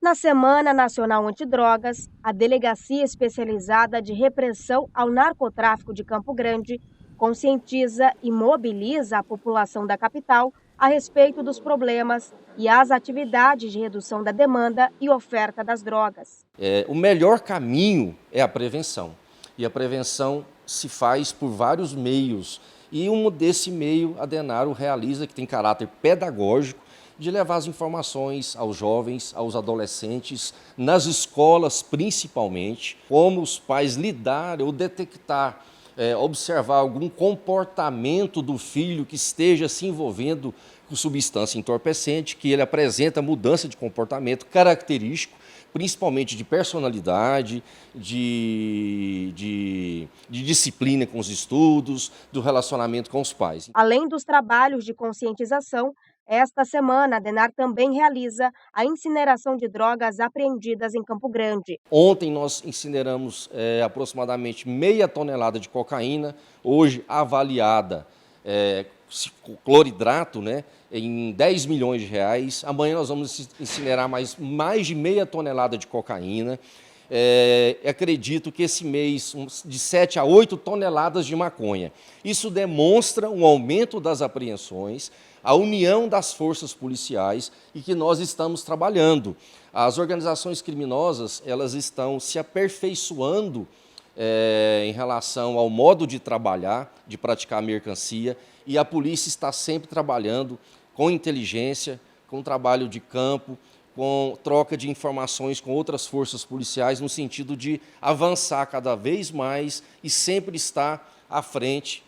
Na Semana Nacional Antidrogas, a Delegacia Especializada de Repressão ao Narcotráfico de Campo Grande conscientiza e mobiliza a população da capital a respeito dos problemas e as atividades de redução da demanda e oferta das drogas. O melhor caminho é a prevenção. E a prevenção se faz por vários meios. E um desse meio a Denaro realiza, que tem caráter pedagógico, de levar as informações aos jovens, aos adolescentes, nas escolas principalmente, como os pais lidarem ou detectar, observar algum comportamento do filho que esteja se envolvendo com substância entorpecente, que ele apresenta mudança de comportamento característico, principalmente de personalidade, de disciplina com os estudos, do relacionamento com os pais. Além dos trabalhos de conscientização, esta semana a Denar também realiza a incineração de drogas apreendidas em Campo Grande. Ontem nós incineramos aproximadamente meia tonelada de cocaína, hoje avaliada cloridrato, em 10 milhões de reais. Amanhã nós vamos incinerar mais de meia tonelada de cocaína. Acredito que esse mês de 7 a 8 toneladas de maconha. Isso demonstra um aumento das apreensões, a união das forças policiais e que nós estamos trabalhando. As organizações criminosas, elas estão se aperfeiçoando em relação ao modo de trabalhar, de praticar a mercancia, e a polícia está sempre trabalhando com inteligência, com trabalho de campo, com troca de informações com outras forças policiais, no sentido de avançar cada vez mais e sempre estar à frente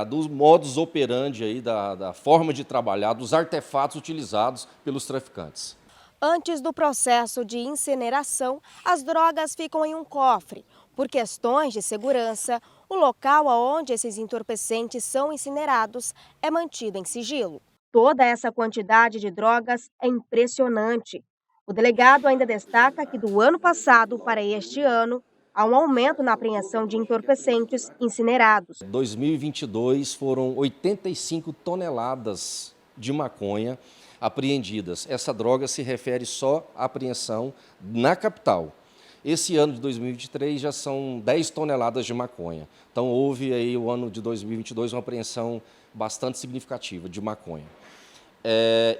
dos modus operandi, aí, da forma de trabalhar, dos artefatos utilizados pelos traficantes. Antes do processo de incineração, as drogas ficam em um cofre. Por questões de segurança, o local onde esses entorpecentes são incinerados é mantido em sigilo. Toda essa quantidade de drogas é impressionante. O delegado ainda destaca que do ano passado para este ano, há um aumento na apreensão de entorpecentes incinerados. Em 2022 foram 85 toneladas de maconha apreendidas. Essa droga se refere só à apreensão na capital. Esse ano de 2023 já são 10 toneladas de maconha. Então houve aí o ano de 2022 uma apreensão bastante significativa de maconha.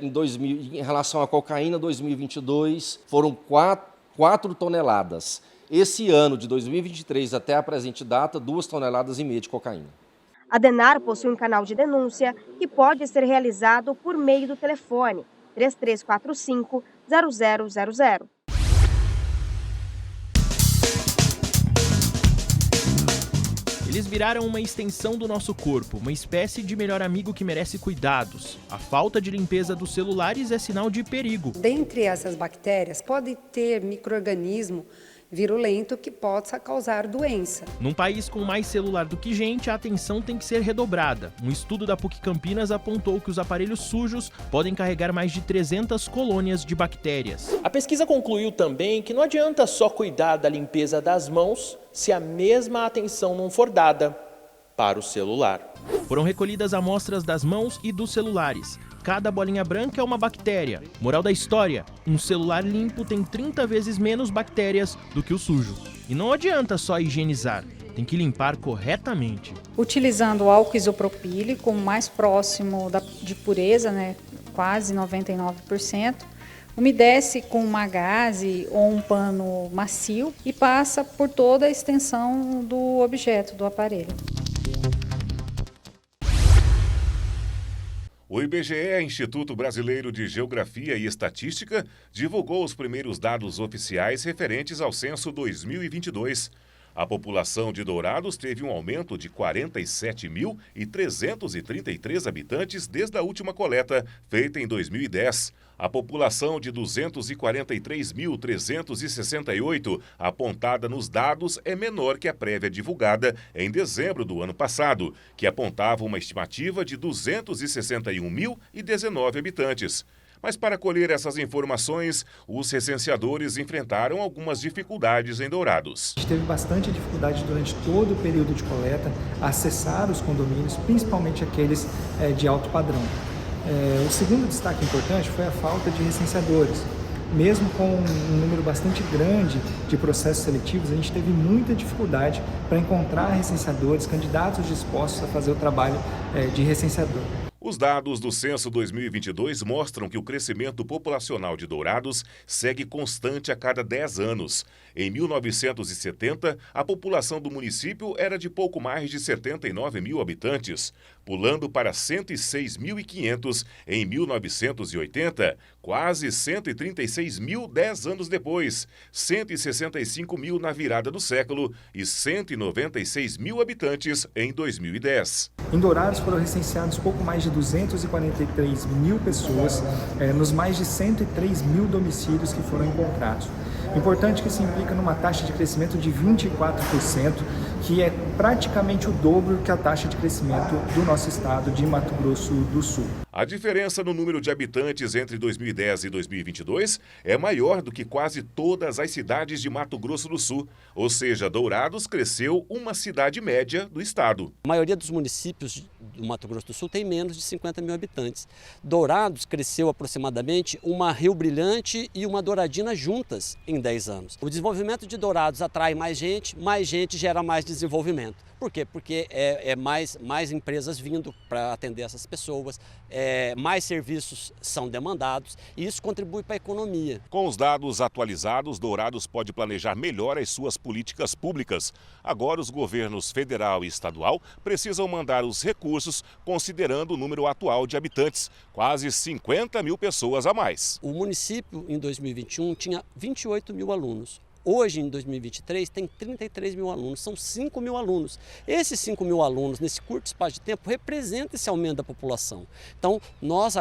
Em relação à cocaína, 2022 foram 4 toneladas. Esse ano de 2023 até a presente data, 2,5 toneladas de cocaína. A Denar possui um canal de denúncia que pode ser realizado por meio do telefone 3345-0000. Eles viraram uma extensão do nosso corpo, uma espécie de melhor amigo que merece cuidados. A falta de limpeza dos celulares é sinal de perigo. Dentre essas bactérias, pode ter micro-organismo virulento que possa causar doença. Num país com mais celular do que gente, a atenção tem que ser redobrada. Um estudo da PUC Campinas apontou que os aparelhos sujos podem carregar mais de 300 colônias de bactérias. A pesquisa concluiu também que não adianta só cuidar da limpeza das mãos se a mesma atenção não for dada para o celular. Foram recolhidas amostras das mãos e dos celulares. Cada bolinha branca é uma bactéria. Moral da história, um celular limpo tem 30 vezes menos bactérias do que o sujo. E não adianta só higienizar, tem que limpar corretamente. Utilizando álcool isopropílico, mais próximo de pureza, quase 99%, umedece com uma gaze ou um pano macio e passa por toda a extensão do objeto, do aparelho. O IBGE, Instituto Brasileiro de Geografia e Estatística, divulgou os primeiros dados oficiais referentes ao censo 2022. A população de Dourados teve um aumento de 47.333 habitantes desde a última coleta, feita em 2010. A população de 243.368, apontada nos dados, é menor que a prévia divulgada em dezembro do ano passado, que apontava uma estimativa de 261.019 habitantes. Mas para colher essas informações, os recenseadores enfrentaram algumas dificuldades em Dourados. A gente teve bastante dificuldade durante todo o período de coleta a acessar os condomínios, principalmente aqueles de alto padrão. O segundo destaque importante foi a falta de recenseadores. mesmo com um número bastante grande de processos seletivos, a gente teve muita dificuldade para encontrar recenseadores, candidatos dispostos a fazer o trabalho de recenseador. Os dados do Censo 2022 mostram que o crescimento populacional de Dourados segue constante a cada 10 anos. Em 1970, a população do município era de pouco mais de 79 mil habitantes, pulando para 106.500 em 1980, quase 136 mil 10 anos depois, 165 mil na virada do século e 196 mil habitantes em 2010. Em Dourados foram recenseados pouco mais de 243 mil pessoas nos mais de 103 mil domicílios que foram encontrados. Importante que isso implica numa taxa de crescimento de 24%, que é praticamente o dobro que a taxa de crescimento do nosso estado de Mato Grosso do Sul. A diferença no número de habitantes entre 2010 e 2022 é maior do que quase todas as cidades de Mato Grosso do Sul, ou seja, Dourados cresceu uma cidade média do estado. A maioria dos municípios do Mato Grosso do Sul tem menos de 50 mil habitantes. Dourados cresceu aproximadamente uma Rio Brilhante e uma Douradina juntas em 10 anos. O desenvolvimento de Dourados atrai mais gente gera mais desenvolvimento. Por quê? Porque mais empresas vindo para atender essas pessoas, mais serviços são demandados e isso contribui para a economia. Com os dados atualizados, Dourados pode planejar melhor as suas políticas públicas. Agora, os governos federal e estadual precisam mandar os recursos considerando o número atual de habitantes, quase 50 mil pessoas a mais. O município, em 2021, tinha 28 mil alunos. Hoje, em 2023, tem 33 mil alunos, são 5 mil alunos. Esses 5 mil alunos, nesse curto espaço de tempo, representam esse aumento da população. Então, nós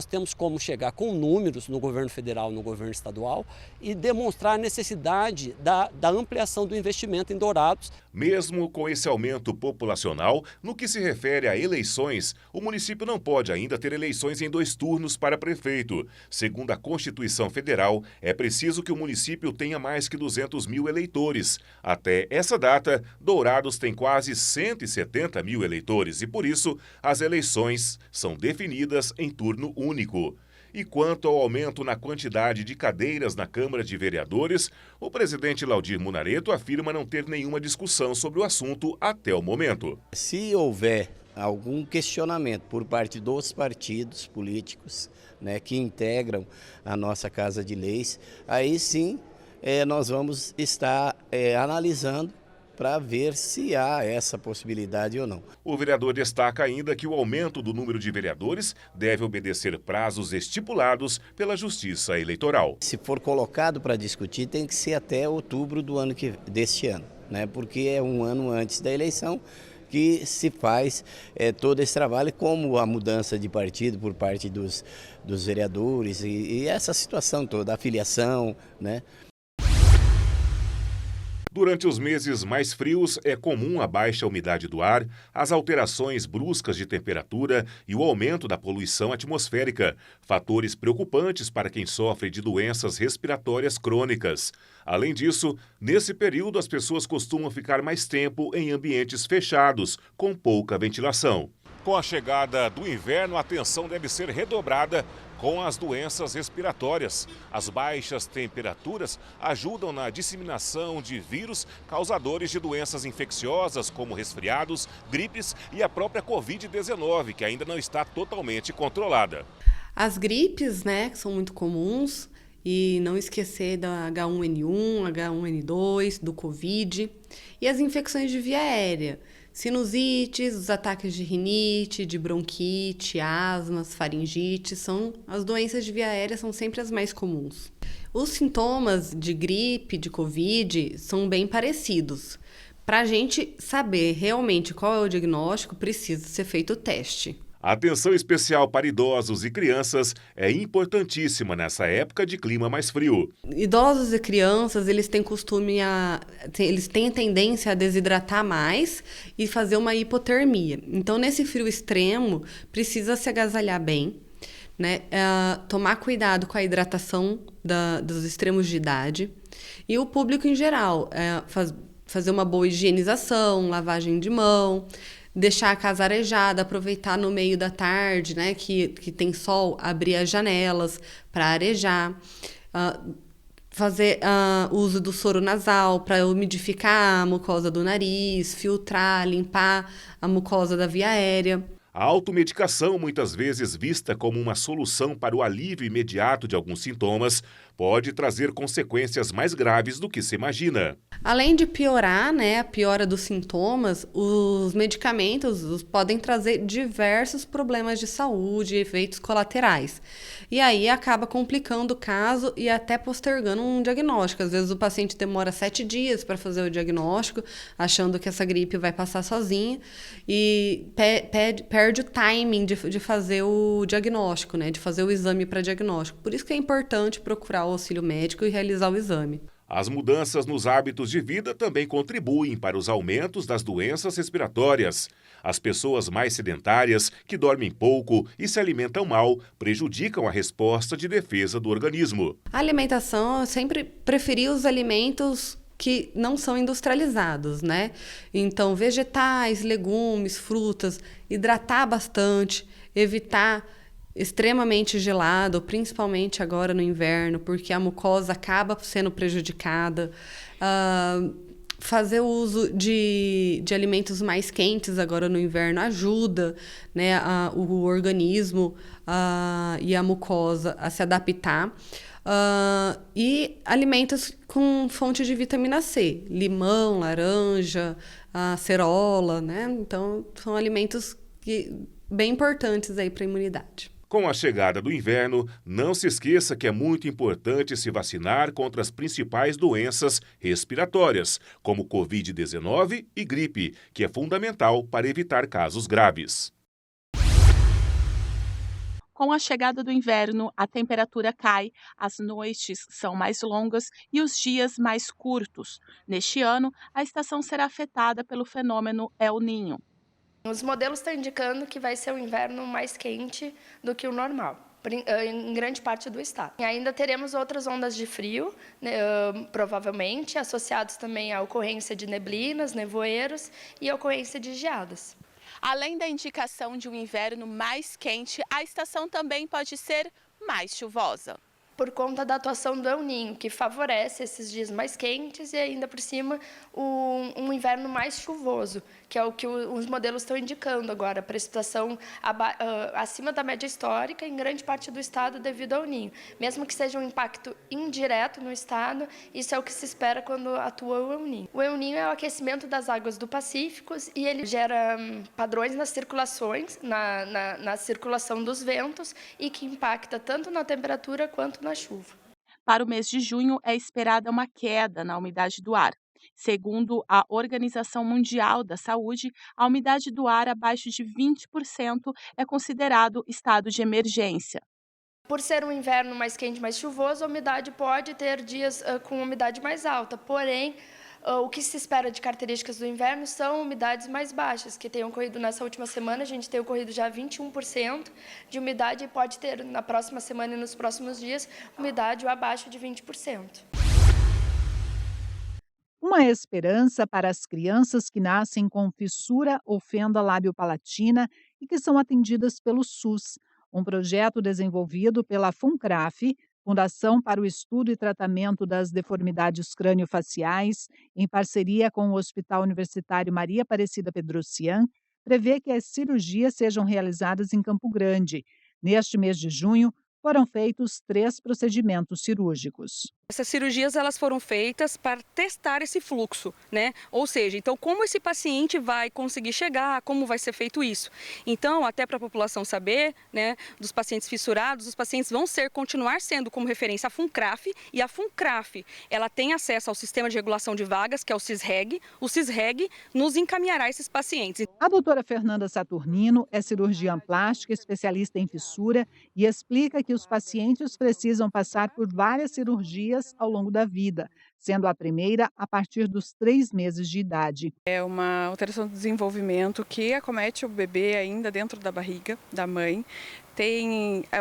temos como chegar com números no governo federal e no governo estadual e demonstrar a necessidade da ampliação do investimento em Dourados. Mesmo com esse aumento populacional, no que se refere a eleições, o município não pode ainda ter eleições em 2 turnos para prefeito. Segundo a Constituição Federal, é preciso que o município tenha mais que 200 mil eleitores. Até essa data, Dourados tem quase 170 mil eleitores e, por isso, as eleições são definidas em turno único. E quanto ao aumento na quantidade de cadeiras na Câmara de Vereadores, o presidente Laudir Munareto afirma não ter nenhuma discussão sobre o assunto até o momento. Se houver algum questionamento por parte dos partidos políticos, que integram a nossa Casa de Leis, aí sim nós vamos estar analisando para ver se há essa possibilidade ou não. O vereador destaca ainda que o aumento do número de vereadores deve obedecer prazos estipulados pela Justiça Eleitoral. Se for colocado para discutir, tem que ser até outubro deste ano, porque é um ano antes da eleição que se faz todo esse trabalho, como a mudança de partido por parte dos vereadores e essa situação toda, a filiação, Durante os meses mais frios, é comum a baixa umidade do ar, as alterações bruscas de temperatura e o aumento da poluição atmosférica, fatores preocupantes para quem sofre de doenças respiratórias crônicas. Além disso, nesse período as pessoas costumam ficar mais tempo em ambientes fechados, com pouca ventilação. Com a chegada do inverno, a atenção deve ser redobrada com as doenças respiratórias. As baixas temperaturas ajudam na disseminação de vírus causadores de doenças infecciosas, como resfriados, gripes e a própria Covid-19, que ainda não está totalmente controlada. As gripes, que são muito comuns, e não esquecer da H1N1, H1N2, do Covid, e as infecções de via aérea. Sinusites, os ataques de rinite, de bronquite, asmas, faringite, as doenças de via aérea são sempre as mais comuns. Os sintomas de gripe, de Covid, são bem parecidos. Para a gente saber realmente qual é o diagnóstico, precisa ser feito o teste. A atenção especial para idosos e crianças é importantíssima nessa época de clima mais frio. Idosos e crianças, eles têm eles têm a tendência a desidratar mais e fazer uma hipotermia. Então, nesse frio extremo, precisa se agasalhar bem, tomar cuidado com a hidratação dos extremos de idade e o público em geral, fazer uma boa higienização, lavagem de mão, deixar a casa arejada, aproveitar no meio da tarde, que tem sol, abrir as janelas para arejar. fazer uso do soro nasal para umidificar a mucosa do nariz, filtrar, limpar a mucosa da via aérea. A automedicação, muitas vezes vista como uma solução para o alívio imediato de alguns sintomas, pode trazer consequências mais graves do que se imagina. Além de piorar, a piora dos sintomas, os medicamentos podem trazer diversos problemas de saúde e efeitos colaterais. E aí acaba complicando o caso e até postergando um diagnóstico. Às vezes o paciente demora 7 dias para fazer o diagnóstico, achando que essa gripe vai passar sozinha, e perde o timing de fazer o diagnóstico, de fazer o exame para diagnóstico. Por isso que é importante procurar o auxílio médico e realizar o exame. As mudanças nos hábitos de vida também contribuem para os aumentos das doenças respiratórias. As pessoas mais sedentárias, que dormem pouco e se alimentam mal, prejudicam a resposta de defesa do organismo. A alimentação, eu sempre preferi os alimentos que não são industrializados, Então, vegetais, legumes, frutas, hidratar bastante, evitar extremamente gelado, principalmente agora no inverno, porque a mucosa acaba sendo prejudicada. Fazer o uso de alimentos mais quentes agora no inverno ajuda o organismo e a mucosa a se adaptar. E alimentos com fonte de vitamina C, limão, laranja, acerola, Então, são alimentos bem importantes aí para a imunidade. Com a chegada do inverno, não se esqueça que é muito importante se vacinar contra as principais doenças respiratórias, como Covid-19 e gripe, que é fundamental para evitar casos graves. Com a chegada do inverno, a temperatura cai, as noites são mais longas e os dias mais curtos. Neste ano, a estação será afetada pelo fenômeno El Niño. Os modelos estão indicando que vai ser um inverno mais quente do que o normal, em grande parte do estado. E ainda teremos outras ondas de frio, provavelmente, associados também à ocorrência de neblinas, nevoeiros e à ocorrência de geadas. Além da indicação de um inverno mais quente, a estação também pode ser mais chuvosa. Por conta da atuação do El Niño, que favorece esses dias mais quentes e ainda por cima um inverno mais chuvoso, que é o que os modelos estão indicando agora, precipitação acima da média histórica em grande parte do estado devido ao El Niño. Mesmo que seja um impacto indireto no estado, isso é o que se espera quando atua o El Niño. O El Niño é o aquecimento das águas do Pacífico e ele gera padrões nas circulações, na circulação dos ventos e que impacta tanto na temperatura quanto na chuva. Para o mês de junho, é esperada uma queda na umidade do ar. Segundo a Organização Mundial da Saúde, a umidade do ar abaixo de 20% é considerado estado de emergência. Por ser um inverno mais quente, mais chuvoso, a umidade pode ter dias com umidade mais alta, porém, o que se espera de características do inverno são umidades mais baixas, que tem ocorrido nessa última semana, a gente tem ocorrido já 21% de umidade e pode ter na próxima semana e nos próximos dias umidade abaixo de 20%. Uma esperança para as crianças que nascem com fissura ou fenda lábio-palatina e que são atendidas pelo SUS, um projeto desenvolvido pela FUNCRAF, Fundação para o Estudo e Tratamento das Deformidades Crânio-Faciais, em parceria com o Hospital Universitário Maria Aparecida Pedrocian, prevê que as cirurgias sejam realizadas em Campo Grande. Neste mês de junho, foram feitos 3 procedimentos cirúrgicos. Essas cirurgias elas foram feitas para testar esse fluxo, Ou seja, então como esse paciente vai conseguir chegar, como vai ser feito isso. Então, até para a população saber, dos pacientes fissurados, os pacientes vão continuar sendo como referência a FUNCRAF, e a FUNCRAF, ela tem acesso ao sistema de regulação de vagas, que é o CISREG. O CISREG nos encaminhará esses pacientes. A doutora Fernanda Saturnino é cirurgiã plástica, especialista em fissura, e explica que os pacientes precisam passar por várias cirurgias ao longo da vida, sendo a primeira a partir dos 3 meses de idade. É uma alteração do desenvolvimento que acomete o bebê ainda dentro da barriga da mãe.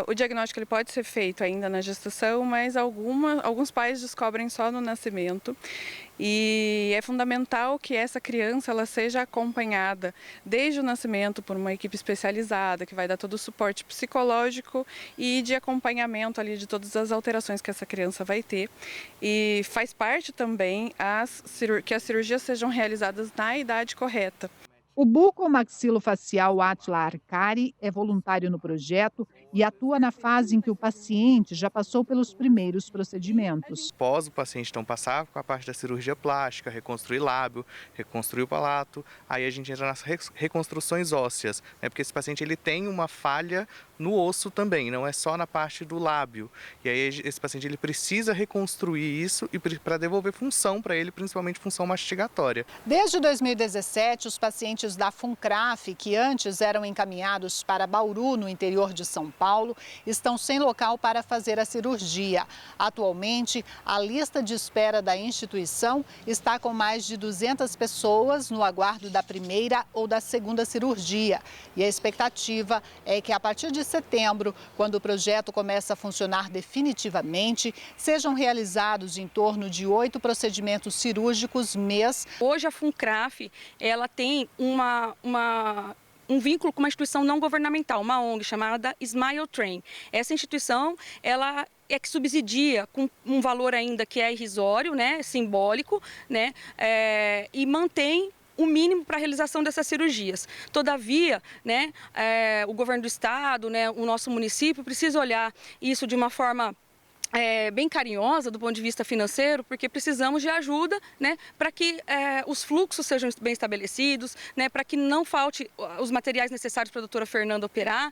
O diagnóstico ele pode ser feito ainda na gestação, mas alguns pais descobrem só no nascimento. E é fundamental que essa criança ela seja acompanhada desde o nascimento por uma equipe especializada, que vai dar todo o suporte psicológico e de acompanhamento ali de todas as alterações que essa criança vai ter. E faz parte também que as cirurgias sejam realizadas na idade correta. O bucomaxilofacial Atila Arcari é voluntário no projeto e atua na fase em que o paciente já passou pelos primeiros procedimentos. Após o paciente então passar com a parte da cirurgia plástica, reconstruir lábio, reconstruir o palato, aí a gente entra nas reconstruções ósseas, né? Porque esse paciente ele tem uma falha no osso também, não é só na parte do lábio. E aí esse paciente ele precisa reconstruir isso e para devolver função para ele, principalmente função mastigatória. Desde 2017, os pacientes da FUNCRAF, que antes eram encaminhados para Bauru, no interior de São Paulo, estão sem local para fazer a cirurgia. Atualmente, a lista de espera da instituição está com mais de 200 pessoas no aguardo da primeira ou da segunda cirurgia. E a expectativa é que a partir de setembro, quando o projeto começa a funcionar definitivamente, sejam realizados em torno de 8 procedimentos cirúrgicos mês. Hoje a FUNCRAF ela tem um vínculo com uma instituição não governamental, uma ONG chamada Smile Train. Essa instituição ela é que subsidia com um valor ainda que é irrisório, né, simbólico, né, e mantém o mínimo para a realização dessas cirurgias. Todavia, né, o governo do estado, né, o nosso município precisa olhar isso de uma forma bem carinhosa do ponto de vista financeiro, porque precisamos de ajuda, né, para que os fluxos sejam bem estabelecidos, né, para que não falte os materiais necessários para a doutora Fernanda operar.